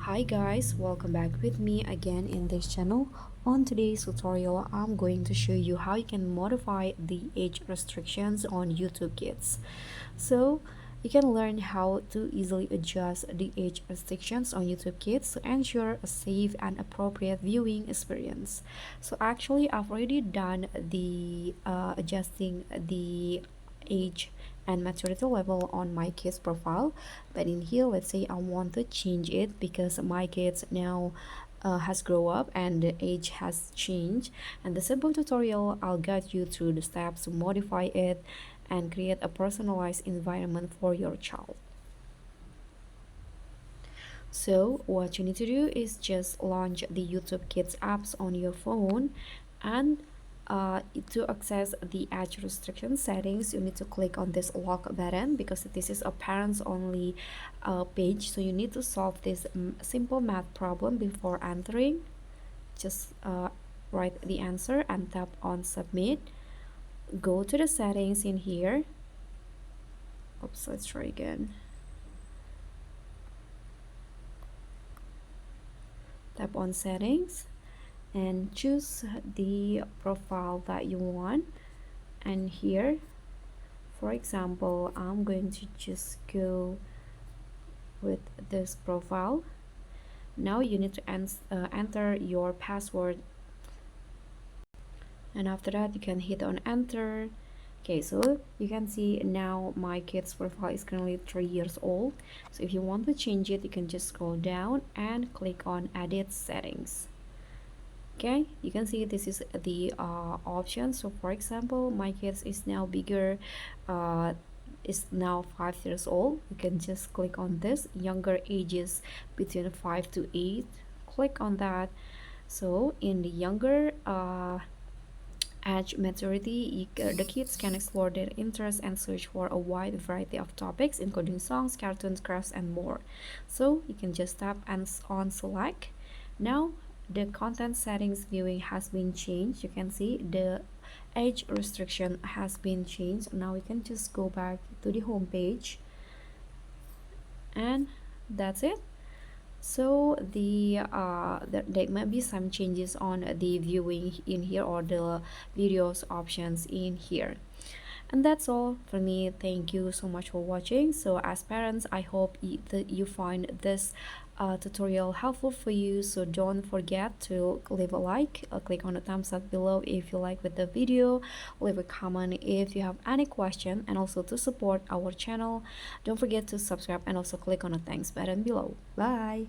Hi guys, welcome back with me again in this channel. On today's tutorial, I'm going to show you how you can modify the age restrictions on YouTube Kids. So you can learn how to easily adjust the age restrictions on YouTube Kids to ensure a safe and appropriate viewing experience. So actually, I've already done the adjusting the age and maturity level on my kids profile, but in here, let's say I want to change it because my kids now has grown up and the age has changed. And the simple tutorial, I'll guide you through the steps to modify it and create a personalized environment for your child. So what you need to do is just launch the YouTube Kids apps on your phone, and to access the age restriction settings, you need to click on this lock button because this is a parents only page. So you need to solve this simple math problem before entering. Just write the answer and tap on submit. Go to the settings in here. Oops, let's try again. Tap on settings and choose the profile that you want. And here, for example, I'm going to just go with this profile. Now you need to enter your password, and after that you can hit on enter. Okay, so you can see now my kid's profile is currently 3 years old. So if you want to change it, you can just scroll down and click on edit settings. Okay, you can see this is the option. So for example, my kids is now bigger, is now 5 years old. You can just click on this younger ages between 5 to 8. Click on that. So in the younger age maturity, the kids can explore their interests and search for a wide variety of topics, including songs, cartoons, crafts, and more. So you can just tap and on select. Now the content settings viewing has been changed. You can see the age restriction has been changed. Now we can just go back to the home page, and that's it. So there might be some changes on the viewing in here, or the videos options in here. And that's all for me. Thank you so much for watching. So as parents, I hope that you find this tutorial helpful for you. So don't forget to leave a like, click on the thumbs up below if you like with the video, leave a comment if you have any question, and also to support our channel, don't forget to subscribe and also click on the thanks button below. Bye.